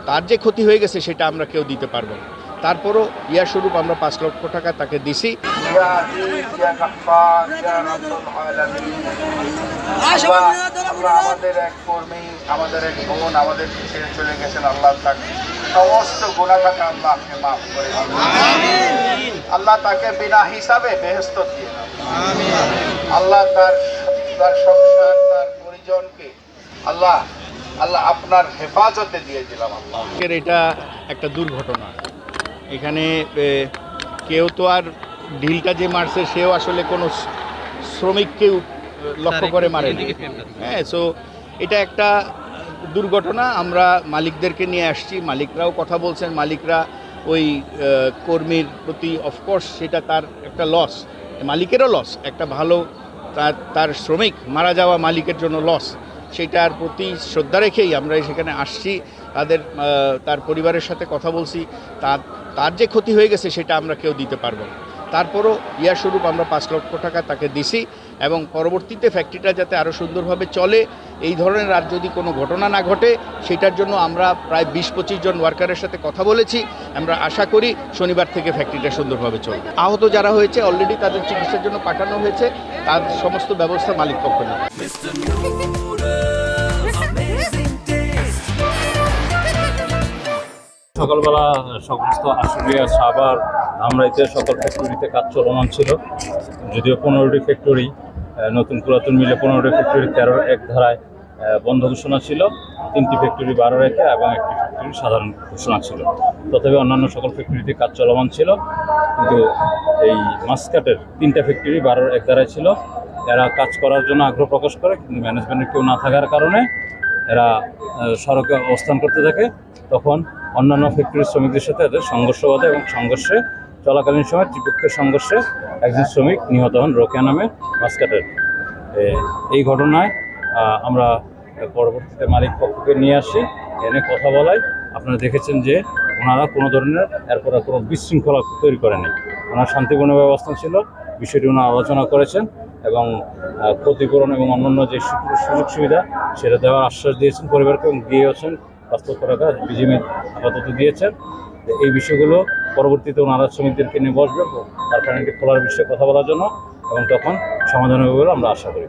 তার যে ক্ষতি হয়ে গেছে সেটা আমরা কেউ দিতে পারবো না। তারপরও ইয়াস্বরূপ আমরা 5 লক্ষ টাকা তাকে দিছি। আমাদের এক কর্মী, আমাদের এক বোন আমাদের ছেড়ে চলে গেছেন, আল্লাহ তাকে সমস্ত গুনাহ খাতা আল্লাহকে মাফ করে দিন। আল্লাহ তাকে বিনা হিসাবে বেহেশত দিয়ে আল্লাহ তার সংসার, তার পরিজনকে আল্লাহ আপনার হেফাজতে দিয়ে দিলাম। আল্লাহ, এটা একটা দুর্ঘটনা। এখানে কেউ তো আর ঢিলটা যে মারছে সেও আসলে কোনো শ্রমিককেও লক্ষ্য করে মারেনি। হ্যাঁ, সো এটা একটা দুর্ঘটনা। আমরা মালিকদেরকে নিয়ে আসছি, মালিকরাও কথা বলছেন। মালিকরা ওই কর্মীর প্রতি অফকোর্স সেটা তার একটা লস, মালিকেরও লস, একটা ভালো তার শ্রমিক মারা যাওয়া মালিকের জন্য লস, সেটার প্রতি শ্রদ্ধা রেখেই আমরা সেখানে আসছি। তার পরিবারের সাথে কথা বলছি। তার যে ক্ষতি হয়ে গেছে সেটা আমরা কেউ দিতে পারবো না। তারপরও ইয়াস্বরূপ আমরা 5 লক্ষ টাকা তাকে দিছি এবং পরবর্তীতে ফ্যাক্টরিটা যাতে আরও সুন্দরভাবে চলে, এই ধরনের আর যদি কোনো ঘটনা না ঘটে সেটার জন্য আমরা প্রায় 20-25 জন ওয়ার্কারের সাথে কথা বলেছি। আমরা আশা করি শনিবার থেকে ফ্যাক্টরিটা সুন্দরভাবে চলবে। আহত যারা হয়েছে অলরেডি তাদের চিকিৎসার জন্য পাঠানো হয়েছে, তার সমস্ত ব্যবস্থা মালিক পক্ষ নেবে। সকালবেলা সমস্ত আশুলিয়া, সাভার, ধামরাইতে সকল ফ্যাক্টরিতে কাজ চলমান ছিল। যদিও 15টি ফ্যাক্টরি, নতুন পুরাতন মিলে 15টি ফ্যাক্টরি 13-1 ধারায় বন্ধ ঘোষণা ছিল, 3টি ফ্যাক্টরি 12 রেখে এবং 1টি ফ্যাক্টরি সাধারণ ঘোষণা ছিল। তথাপি অন্যান্য সকল ফ্যাক্টরিতে কাজ চলমান ছিল, কিন্তু এই মাসকাটের 3টা ফ্যাক্টরি 12-1 ধারায় ছিল। এরা কাজ করার জন্য আগ্রহ প্রকাশ করে, কিন্তু ম্যানেজমেন্টের কেউ না থাকার কারণে এরা সড়কে অবস্থান করতে থাকে। তখন অন্যান্য ফ্যাক্টরির শ্রমিকদের সাথে এদের সংঘর্ষ বাধে এবং সংঘর্ষে চলাকালীন সময় ত্রিপক্ষের সংঘর্ষে একজন শ্রমিক নিহত হন, রোকেয়া নামে মাসকাটের। এই ঘটনায় আমরা পরবর্তীতে মালিক পক্ষকে নিয়ে আসি, এনে কথা বলাই। আপনারা দেখেছেন যে ওনারা কোনো ধরনের এরপর কোনো বিশৃঙ্খলা তৈরি করেনি। ওনার শান্তিপূর্ণভাবে অবস্থান ছিল, বিষয়টি ওনারা আলোচনা করেছেন এবং ক্ষতিপূরণ এবং অন্যান্য যে সুযোগ সুবিধা সেটা দেওয়ার আশ্বাস দিয়েছেন পরিবারকে, এবং দিয়েছেন 5 লক্ষ টাকা বিজিএমএ আপাতত দিয়েছেন। এই বিষয়গুলো পরবর্তীতে ওনারা শ্রমিকদেরকে নিয়ে বসবে কারখানাটি খোলার বিষয়ে কথা বলার জন্য, এবং তখন সমাধান হবে বলে আমরা আশা করি।